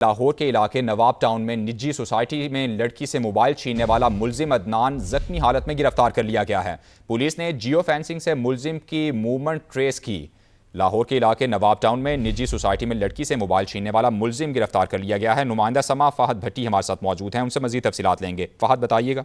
लाहौर के इलाके नवाब टाउन में निजी सोसाइटी में लड़की से मोबाइल छीनने वाला मुलजिम अदनान जख्मी हालत में गिरफ्तार कर लिया गया है। पुलिस ने जियो फेंसिंग से मुलजिम की मूवमेंट ट्रेस की। लाहौर के इलाके नवाब टाउन में निजी सोसाइटी में लड़की से मोबाइल छीनने वाला मुलजिम गिरफ्तार कर लिया गया है। नुमाइंदा समा फहद भट्टी हमारे साथ मौजूद हैं, उनसे मजीद तफसीलात लेंगे। फहद, बताइएगा।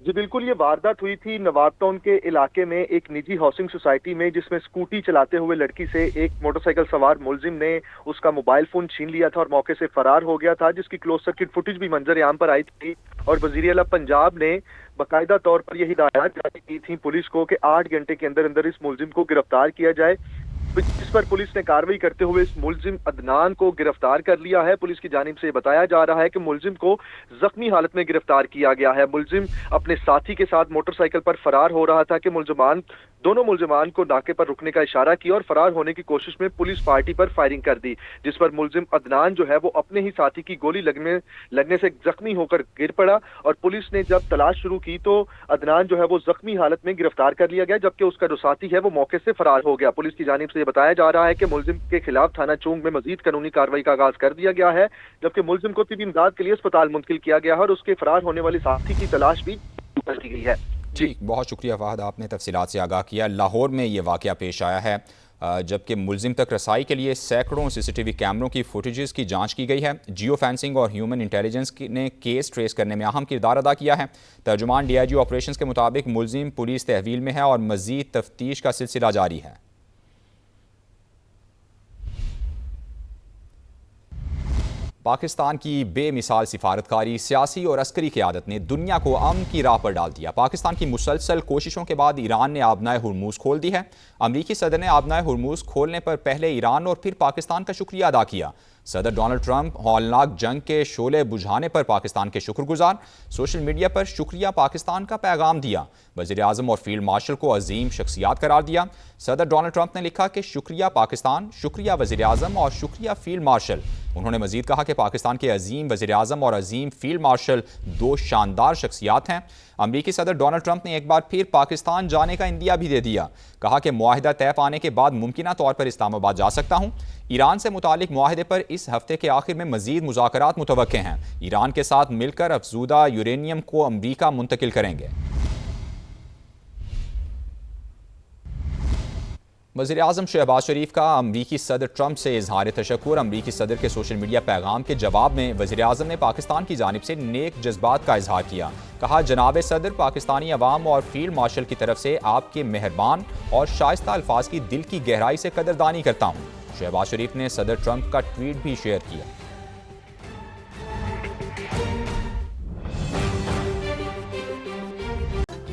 जी बिल्कुल, ये वारदात हुई थी नवाब टाउन के इलाके में एक निजी हाउसिंग सोसाइटी में, जिसमें स्कूटी चलाते हुए लड़की से एक मोटरसाइकिल सवार मुलजिम ने उसका मोबाइल फोन छीन लिया था और मौके से फरार हो गया था, जिसकी क्लोज सर्किट फुटेज भी मंजर आम पर आई थी। और वजीर आला पंजाब ने बाकायदा तौर पर यह हिदायत जारी की थी पुलिस को कि 8 घंटे के अंदर अंदर इस मुलजिम को गिरफ्तार किया जाए, जिस पर पुलिस ने कार्रवाई करते हुए इस मुलजिम अदनान को गिरफ्तार कर लिया है। पुलिस की जानिब से बताया जा रहा है कि मुलजिम को जख्मी हालत में गिरफ्तार किया गया है। मुलजिम अपने साथी के साथ मोटरसाइकिल पर फरार हो रहा था कि दोनों मुलजिमान को नाके पर रुकने का इशारा किया और फरार होने की कोशिश में पुलिस पार्टी पर फायरिंग कर दी, जिस पर मुलजिम अदनान जो है वो अपने ही साथी की गोली लगने से जख्मी होकर गिर पड़ा। और पुलिस ने जब तलाश शुरू की तो अदनान जो है वो जख्मी हालत में गिरफ्तार कर लिया गया, जबकि उसका जो साथी है वो मौके से फरार हो गया। पुलिस की जानिब से बताया जा रहा है कि मुलजिम के खिलाफ थाना चौंग में मजीद कानूनी कार्रवाई का आगाज कर दिया गया है, जबकि मुलजिम को तिबी इमदाद के लिए अस्पताल मुंतकिल किया गया है और उसके फरार होने वाले साथी की तलाश भी कर दी गई है। जी, बहुत शुक्रिया फहद, आपने तफसीलात से आगाह किया। लाहौर में ये वाक़या पेश आया है, जबकि मुलजिम तक रसाई के लिए सैकड़ों CCTV कैमरों की फुटेजेस की जांच की गई है। जियो फेंसिंग और ह्यूमन इंटेलिजेंस ने केस ट्रेस करने में अहम किरदार अदा किया है। तर्जुमान DIG ऑपरेशंस के मुताबिक मुलजिम पुलिस तहवील में है और मजीद तफ्तीश का सिलसिला जारी है। पाकिस्तान की बेमिसाल सिफारतकारी, सियासी और अस्करी क़यादत ने दुनिया को अमन की राह पर डाल दिया। पाकिस्तान की मुसलसल कोशिशों के बाद ईरान ने आबनाए हुर्मुज़ खोल दी है। अमरीकी सदर ने आबनाए हुर्मुज़ खोलने पर पहले ईरान और फिर पाकिस्तान का शुक्रिया अदा किया। सदर डोनाल्ड ट्रंप हौलनाक जंग के शोले बुझाने पर पाकिस्तान के शुक्रगुजार। सोशल मीडिया पर शुक्रिया पाकिस्तान का पैगाम दिया। वज़ीर आज़म और फील्ड मार्शल को अजीम शख्सियात करार दिया। सदर डोनाल्ड ट्रंप ने लिखा कि शुक्रिया पाकिस्तान, शुक्रिया वज़ीर आज़म और शुक्रिया फील्ड मार्शल। उन्होंने मजीद कहा कि पाकिस्तान के अजीम वज़ीर आज़म और अजीम फील्ड मार्शल दो शानदार शख्सियात हैं। अमरीकी सदर डोनाल्ड ट्रंप ने एक बार फिर पाकिस्तान जाने का इंदिया भी दे दिया। कहा कि मुआहिदा तय पाने के बाद मुमकिना तौर पर इस्लामाबाद जा सकता हूँ। ईरान से मुतालिक मुआहिदे पर इस हफ्ते के आखिर में मजीद मुज़ाकरात मुतवक्के हैं। ईरान के साथ मिलकर अफजूदा यूरेनियम को अमरीका मुंतकिल करेंगे। वज़ीर आज़म शहबाज शरीफ का अमरीकी सदर ट्रंप से इजहार तशक्कुर। अमरीकी सदर के सोशल मीडिया पैगाम के जवाब में वज़ीर आज़म ने पाकिस्तान की जानिब से नेक जज्बात का इजहार किया। कहा, जनाब सदर, पाकिस्तानी अवाम और फील्ड मार्शल की तरफ से आपके मेहरबान और शाइस्ता अल्फाज की दिल की गहराई से कदरदानी करता हूँ। शहबाज शरीफ ने सदर ट्रंप का ट्वीट भी शेयर किया।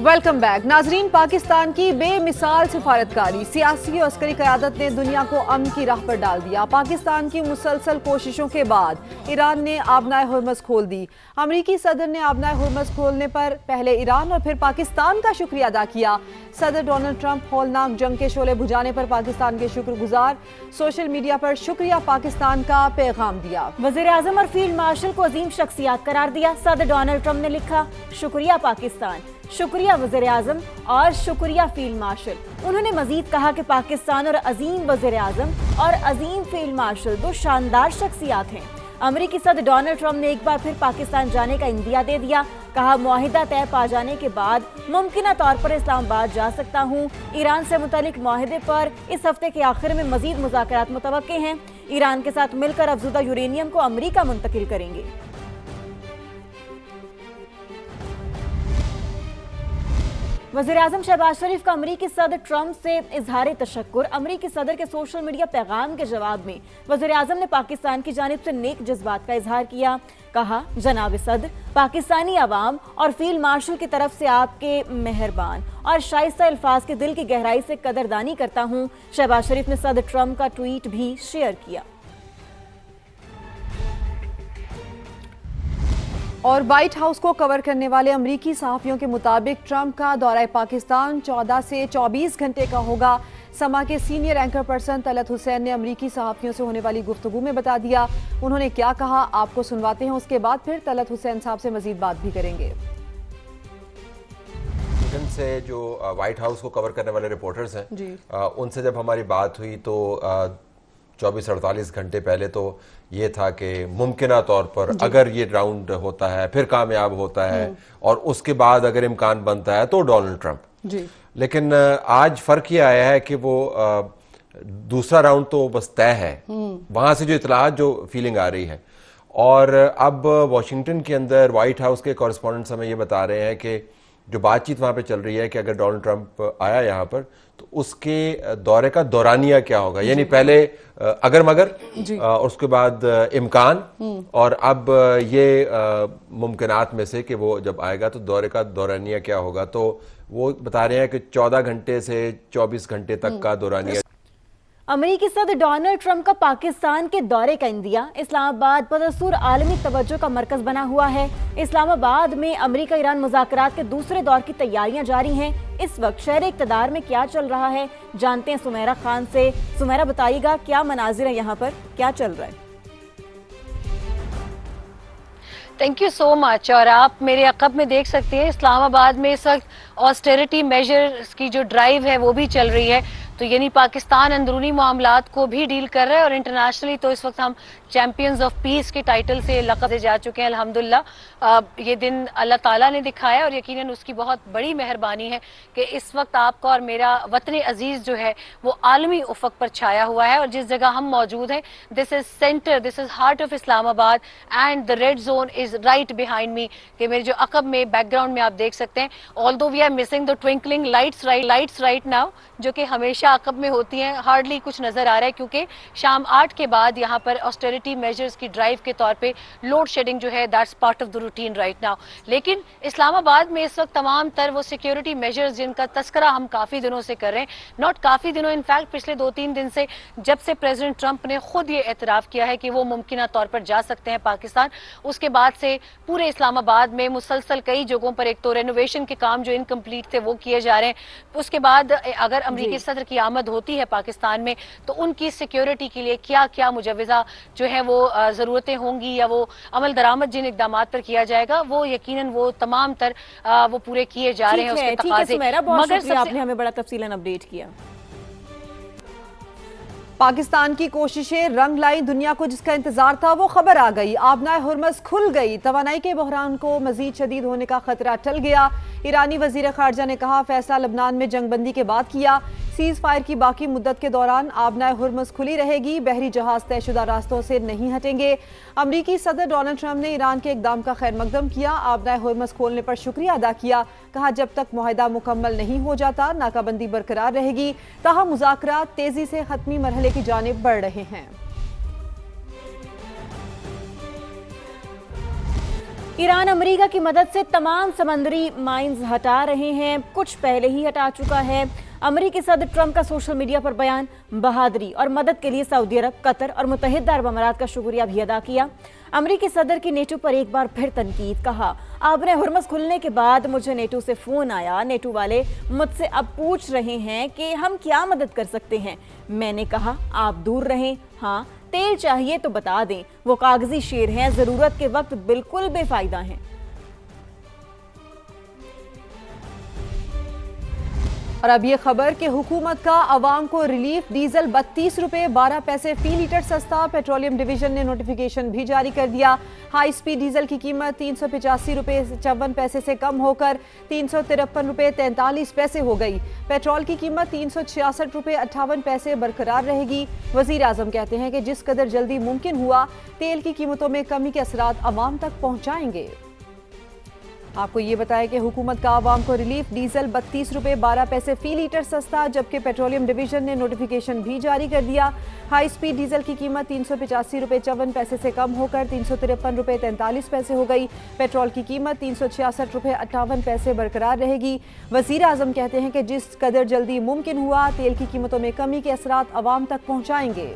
वेलकम बैक नाजरीन। पाकिस्तान की बेमिसाल सिफारतकारी, सियासी और अस्करी क़यादत ने दुनिया को अमन की राह पर डाल दिया। पाकिस्तान की मुसलसल कोशिशों के बाद ईरान ने आबनाए हुर्मुज़ खोल दी। अमरीकी सदर ने आबनाए हुर्मुज़ खोलने पर पहले ईरान और फिर पाकिस्तान का शुक्रिया अदा किया। सदर डोनाल्ड ट्रंप हौलनाक जंग के शोले बुझाने पर पाकिस्तान के शुक्रगुजार। सोशल मीडिया पर शुक्रिया पाकिस्तान का पैगाम दिया। वज़ीर आज़म और फील्ड मार्शल को अजीम शख्सियात करार दिया। सदर डोनाल्ड ट्रंप ने लिखा, शुक्रिया पाकिस्तान, शुक्रिया वज़ीर आज़म और शुक्रिया फील्ड मार्शल। उन्होंने मजीद कहा कि पाकिस्तान और अजीम वज़ीर आज़म और अजीम फील्ड मार्शल दो शानदार शख्सियात हैं। अमरीकी सदर डोनाल्ड ट्रंप ने एक बार फिर पाकिस्तान जाने का इंदिया दे दिया। कहा, मुआहिदा तय पा जाने के बाद मुमकिना तौर पर इस्लामाबाद जा सकता हूँ। ईरान से मुतालिक मुआहिदे पर इस हफ्ते के आखिर में मजीद मुज़ाकरात मुतवक्के हैं। ईरान के साथ मिलकर अफजूदा यूरेनियम को अमरीका मुंतकिल करेंगे। वज़ीर आज़म शहबाज शरीफ का अमरीकी सदर ट्रंप से इजहार तशक्कुर। अमरीकी सदर के सोशल मीडिया पैगाम के जवाब में वज़ीर आज़म ने पाकिस्तान की जानिब से नेक जज्बात का इजहार किया। कहा, जनाब सदर, पाकिस्तानी अवाम और फील्ड मार्शल की तरफ से आपके मेहरबान और शाइस्ता अल्फाज के दिल की गहराई से कदरदानी करता हूँ। शहबाज शरीफ ने सदर ट्रंप का ट्वीट भी शेयर किया। और व्हाइट हाउस को कवर करने वाले अमरीकी सहाफ़ियों के मुताबिक ट्रंप का दौरा पाकिस्तान 14 से 24 घंटे का होगा। समा के senior anchor person Talat Hussain ने अमरीकी सहाफ़ियों से होने वाली गुफ्तगू में बता दिया। उन्होंने क्या कहा, आपको सुनवाते हैं, उसके बाद फिर तलत हुसैन साहब से मजीद बात भी करेंगे। से जो व्हाइट हाउस को कवर करने वाले रिपोर्टर्स हैं, उनसे जब हमारी बात हुई तो 24-48 घंटे पहले तो ये था कि मुमकिना तौर पर अगर ये राउंड होता है, फिर कामयाब होता है और उसके बाद अगर इम्कान बनता है तो डोनाल्ड ट्रंप। जी। लेकिन आज फर्क ये आया है कि वो दूसरा राउंड तो बस तय है, वहां से जो इतलात, जो फीलिंग आ रही है। और अब वॉशिंगटन के अंदर व्हाइट हाउस के कॉरेस्पॉन्डेंट्स हमें ये बता रहे हैं कि जो बातचीत वहां पे चल रही है कि अगर डोनाल्ड ट्रंप आया यहाँ पर तो उसके दौरे का दौरानिया क्या होगा, यानी पहले अगर मगर और उसके बाद इम्कान, और अब ये मुमकिनात में से कि वो जब आएगा तो दौरे का दौरानिया क्या होगा। तो वो बता रहे हैं कि 14 घंटे से 24 घंटे तक का दौरानिया। अमेरिकी सदर डोनाल्ड ट्रंप का पाकिस्तान के दौरे का इंदिया इस्लामाबाद बदस्तूर आलमी तवज्जो का मरकज बना हुआ है। इस्लामाबाद में अमेरिका ईरान मुज़ाकरात के दूसरे दौर की तैयारियां जारी हैं। इस वक्त शहर इक़्तिदार में क्या चल रहा है, जानते हैं सुमेरा खान से। सुमेरा, बताइएगा क्या मनाजिर है यहाँ पर, क्या चल रहा है? Thank you so much. और आप मेरे अक़ब में देख सकते हैं इस्लामाबाद में इस वक्त ऑस्टेरिटी मेजर्स की जो ड्राइव है वो भी चल रही है। तो यानी पाकिस्तान अंदरूनी मामलात को भी डील कर रहा है और इंटरनेशनली तो इस वक्त हम चैंपियंस ऑफ पीस के टाइटल से लक़ब से जा चुके हैं अल्हम्दुलिल्लाह। ये दिन अल्लाह ताला ने दिखाया और यकीनन उसकी बहुत बड़ी मेहरबानी है कि इस वक्त आपका और मेरा वतन अजीज़ जो है वो आलमी उफ़क़ पर छाया हुआ है। और जिस जगह हम मौजूद हैं, this is centre, this is heart of Islamabad and the red zone is right behind me. कि मेरे जो अक़ब में बैकग्राउंड में आप देख सकते हैं, although we are missing the twinkling lights right now, जो कि हमेशा अक़ब में होती हैं, हार्डली कुछ नज़र आ रहा है क्योंकि शाम 8 के बाद यहाँ पर ऑस्टेरिटी मेजर्स की ड्राइव के तौर पे लोड शेडिंग जो है that's part of the routine right now. लेकिन इस्लामाबाद में इस वक्त तमाम तर वो सिक्योरिटी मेजर्स जिनका तस्करा हम काफ़ी दिनों से कर रहे हैं, नॉट काफ़ी दिनों, इनफैक्ट पिछले 2-3 दिन से, जब से प्रेसिडेंट ट्रंप ने खुद ये एतराफ़ किया है कि वो मुमकिन तौर पर जा सकते हैं पाकिस्तान, उसके बाद से पूरे इस्लामाबाद में मुसलसल कई जगहों पर एक तो रेनोवेशन के काम जो इनकम्प्लीट थे वो किए जा रहे हैं। उसके बाद अगर अमरीकी सदर की आमद होती है पाकिस्तान में तो उनकी सिक्योरिटी के लिए क्या क्या मुजवज़ा जो है वो ज़रूरतें होंगी या वो अमल दरामद जिन इक़दाम पर किया जाएगा वो यकीनन वो तमाम तर वो पूरे किए जा रहे हैं उसके तकाज़े। मगर आपने हमें बड़ा तफसीलन अपडेट किया। पाकिस्तान की कोशिशें रंग लाई, दुनिया को जिसका इंतजार था वो खबर आ गई। आबनाए हुर्मस खुल गई, तवानाई के बहरान को मजीद शदीद होने का खतरा टल गया। ईरानी वजीर खारजा ने कहा फैसला लबनान में जंगबंदी के बाद किया। सीज फायर की बाकी मुद्दत के दौरान आबनाए हुर्मस खुली रहेगी, बहरी जहाज तयशुदा रास्तों से नहीं हटेंगे। अमरीकी सदर डोनाल्ड ट्रंप ने ईरान के इकदाम का खैर मकदम किया, आबनाए हुर्मस खोलने पर शुक्रिया अदा किया। कहा जब तक मुआहदा मुकम्मल नहीं हो जाता नाकाबंदी बरकरार रहेगी, ताहम मुज़ाकरात तेजी से खत्मी मरहले की जानिब बढ़ रहे हैं। ईरान अमेरिका की मदद से तमाम समंदरी माइंस हटा रहे हैं, कुछ पहले ही हटा चुका है। अमेरिकी सदर ट्रंप का सोशल मीडिया पर बयान, बहादुरी और मदद के लिए सऊदी अरब, कतर और मुत्तहिदा अरब अमारात का शुक्रिया भी अदा किया। अमेरिकी सदर की नेटो पर एक बार फिर तनकीद, कहा आबने हुर्मस खुलने के बाद मुझे नेटो से फ़ोन आया, नेटो वाले मुझसे अब पूछ रहे हैं कि हम क्या मदद कर सकते हैं। मैंने कहा आप दूर रहें, हाँ तेल चाहिए तो बता दें, वो कागजी शेर हैं, ज़रूरत के वक्त बिल्कुल बेफायदा हैं। और अब ये खबर कि हुकूमत का अवाम को रिलीफ, डीजल 32 रुपये 12 पैसे फी लीटर सस्ता। पेट्रोलियम डिवीजन ने नोटिफिकेशन भी जारी कर दिया। हाई स्पीड डीजल की कीमत 385 रुपये 54 पैसे से कम होकर 353 रुपये 43 पैसे हो गई। पेट्रोल की कीमत 366 रुपये 58 पैसे बरकरार रहेगी। वजीर आजम कहते हैं कि जिस कदर जल्दी मुमकिन हुआ तेल की कीमतों में कमी के असरात अवाम तक पहुँचाएंगे। आपको ये बताया कि हुकूमत का आवाम को रिलीफ, डीजल 32 रुपये 12 पैसे फी लीटर सस्ता, जबकि पेट्रोलियम डिवीजन ने नोटिफिकेशन भी जारी कर दिया। हाई स्पीड डीजल की कीमत 385 रुपये 54 पैसे से कम होकर 353 रुपये 43 पैसे हो गई। पेट्रोल की कीमत 366 रुपये 58 पैसे बरकरार रहेगी। वजीर आजम कहते हैं कि जिस कदर जल्दी मुमकिन हुआ तेल की कीमतों में कमी के असरात अवाम तक पहुँचाएंगे।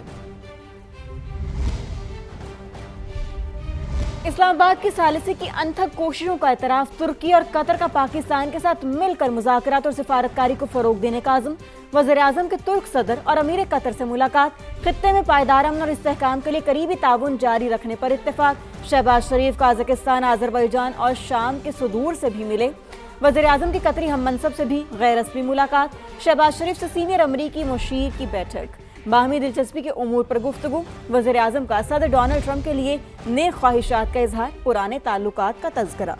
इस्लामाबाद की सालिसी की अनथक कोशिशों का एतराफ़, तुर्की और कतर का पाकिस्तान के साथ मिलकर मुज़ाकरात और सिफारतकारी को फ़रोग देने का आज़म। वज़ीर आज़म के तुर्क सदर और अमीर कतर से मुलाकात, खित्ते में पायदार अमन और इस्तेहकाम के लिए करीबी ताउन जारी रखने पर इत्तेफाक। शहबाज शरीफ काज़ाकिस्तान, आज़रबाईजान और शाम के सुदूर से भी मिले। वज़ीर आज़म की कतरी हम मनसब से भी गैर रस्मी मुलाकात। शहबाज शरीफ से सीनियर अमरीकी मुशीर की बैठक। बाहमी दिलचस्पी के उमूर पर गुफ्तगू, वज़ीर आज़म का सदर डोनाल्ड ट्रंप के लिए नेक ख्वाहिशात का इजहार, पुराने ताल्लुकात का तज़किरा।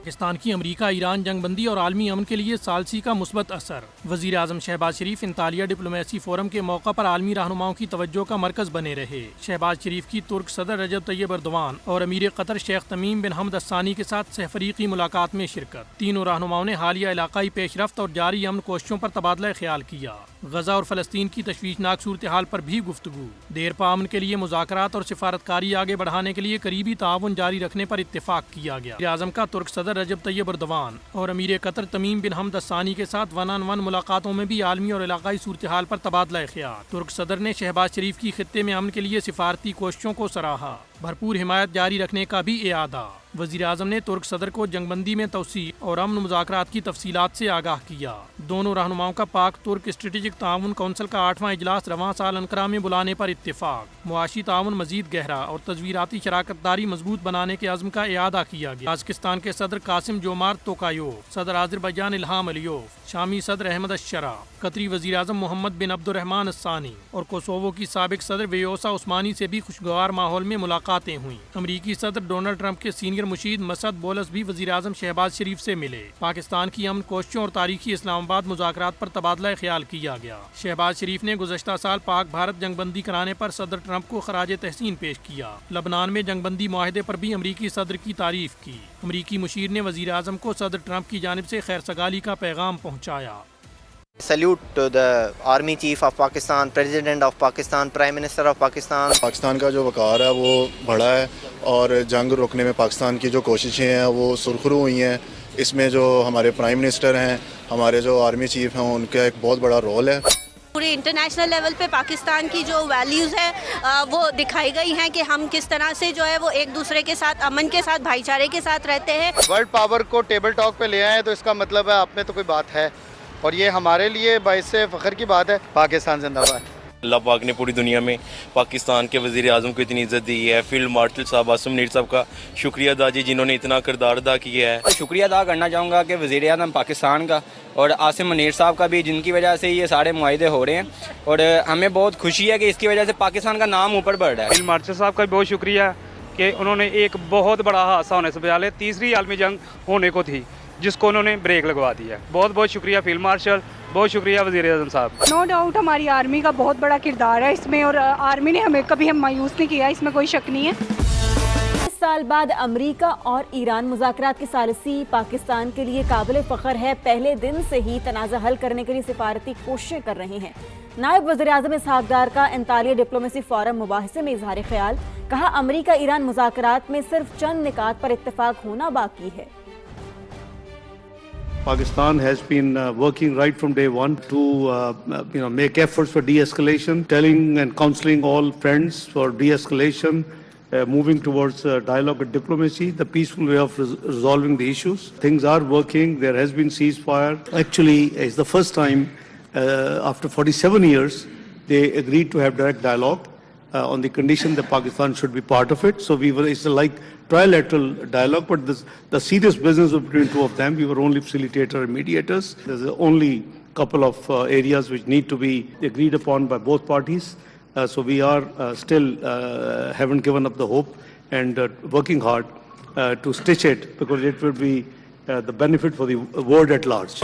पाकिस्तान की अमरीका ईरान जंगबंदी और आलमी अमन के लिए सालसी का मुस्बत असर। वज़ीर आज़म शहबाज शरीफ इंतालिया डिप्लोमेसी फोरम के मौका पर आलमी रहनुमाओं की तवज्जो का मरकज़ बने रहे। शहबाज शरीफ की तुर्क सदर रजब तैयब एर्दोआन और अमीर कतर शेख तमीम बिन हमद अस्सानी के साथ सहफरीकी मुलाकात में शिरकत। तीनों रहनुमाओं ने हालिया इलाकाई पेशरफ्त और जारी अमन कोशिशों पर तबादला ख्याल किया। गजा और फ़लस्तीन की तशवीशनाक सूरत हाल पर भी गुफ्तगू। देरपा अमन के लिए मुज़ाकरात और सिफारतकारी आगे बढ़ाने के लिए करीबी ताउन जारी रखने पर इत्तेफाक किया गया। वज़ीर आज़म का तुर्क सदर रजब तैयब एर्दोआन और अमीर कतर तमीम बिन हमद अस्सानी के साथ वन ऑन वन मुलाकातों में भी आलमी और इलाकाई सूरत हाल पर तबादला ख्याल। तुर्क सदर ने शहबाज शरीफ की खित्ते में अमन के लिए सिफारती कोशिशों को सराहा। भरपूर हिमायत जारी रखने का भी इरादा। वज़ीर आज़म ने तुर्क सदर को जंगबंदी में तवसी और अमन मुज़ाकरात की तफसीलात से आगाह किया। दोनों रहनुमाओं का पाक तुर्क स्ट्रेटेजिक ताउन कौंसिल का 8वां इजलास रवां साल अंकारा में बुलाने पर इत्तेफाक। मुआशी ताउन मजीद गहरा और तजवीराती शराकतदारी मजबूत बनाने के अज़्म का इरादा किया गया। ताजिकिस्तान के सदर कासिम जोमार्त तोकायोव, सदर आज़रबाईजान इल्हाम अलियोव, शामी सदर अहमद अशरा, कतरी वज़ीर आज़म मोहम्मद बिन अब्दुर्रहमान अस्सानी और कोसोवो की साबिक सदर वेयोसा उस्मानी से भी खुशगवार माहौल में मुलाकातें हुई। अमरीकी सदर डोनाल्ड ट्रंप के सीनियर मुशीद मसद बोलस भी वज़ीर आज़म शहबाज शरीफ से मिले। पाकिस्तान की अमन कोशिशों और तारीखी इस्लामाबाद मुज़ाकरात पर तबादला ख्याल किया गया। शहबाज शरीफ ने गुज़श्ता साल पाक भारत जंगबंदी कराने पर सदर ट्रंप को खराज तहसीन पेश किया। लबनान में जंगबंदी मुआहदे पर भी अमरीकी सदर की तारीफ की। अमरीकी मुशीर ने वज़ीर आज़म को सदर ट्रंप की जानिब से खैर सगाली का पैगाम पहुँचाया। Salute to the Army Chief of Pakistan, President of Pakistan, Prime Minister of Pakistan. Pakistan का जो वक़ार है वो बड़ा है और जंग रोकने में पाकिस्तान की जो कोशिशें हैं वो सुरखरू हुई हैं। इसमें जो हमारे प्राइम मिनिस्टर हैं, हमारे जो आर्मी चीफ हैं, उनका एक बहुत बड़ा रोल है। पूरे इंटरनेशनल लेवल पे पाकिस्तान की जो वैल्यूज़ है वो दिखाई गई हैं कि हम किस तरह से जो है वो एक दूसरे के साथ अमन के साथ भाईचारे के साथ रहते हैं। वर्ल्ड पावर को टेबल टॉक पे ले आए तो इसका मतलब है आप में तो कोई बात है और ये हमारे लिए बाइस फ़ख्र की बात है। पाकिस्तान जिंदाबाद। अल्लाह पाक ने पूरी दुनिया में पाकिस्तान के वज़ीर आज़म को इतनी इज़्ज़त दी है। फील्ड मार्शल साहब आसिम नीर साहब का शुक्रिया अदा जी, जिन्होंने इतना किरदार अदा किया है। शुक्रिया अदा करना चाहूँगा कि वज़ीर आज़म पाकिस्तान का और आसिम नीर साहब का भी, जिनकी वजह से ये सारे मुआहदे हो रहे हैं और हमें बहुत खुशी है कि इसकी वजह से पाकिस्तान का नाम ऊपर बढ़ रहा है। फील्ड मार्शल साहब का भी बहुत शुक्रिया कि उन्होंने एक बहुत बड़ा हादसा होने से पहले तीसरी आलमी जंग होने को थी जिसको उन्होंने ब्रेक लगवा दिया। बहुत बहुत शुक्रिया फील्ड मार्शल, बहुत शुक्रिया वज़ीर आज़म साहब। नो डाउट हमारी आर्मी का बहुत बड़ा किरदार है इसमें और आर्मी ने हमें कभी हम मायूस नहीं किया, इसमें कोई शक नहीं है। इस साल बाद अमरीका और ईरान मुज़ाकरात की सालिसी पाकिस्तान के लिए काबिल फ़ख्र है। पहले दिन से ही तनाज़ा हल करने के लिए सिफारती कोशिशें कर रहे हैं। नायब वज़ीर आज़म इसहाक़ डार का इंतालिया डिप्लोमेसी फोरम मुबाहिसे में इजहार ख्याल, कहा अमरीका ईरान मुज़ाकरात में सिर्फ चंद निकात पर इत्तफ़ाक़ होना बाकी है। Pakistan has been working right from day one to make efforts for de-escalation, telling and counseling all friends for de-escalation, moving towards dialogue and diplomacy, the peaceful way of resolving the issues. Things are working. There has been ceasefire. Actually, it's the first time after 47 years they agreed to have direct dialogue on the condition that Pakistan should be part of it. So it's like trilateral dialogue, but the serious business was between two of them. We were only facilitator and mediators. There's only couple of areas which need to be agreed upon by both parties. So we are still haven't given up the hope and working hard to stitch it, because it will be the benefit for the world at large.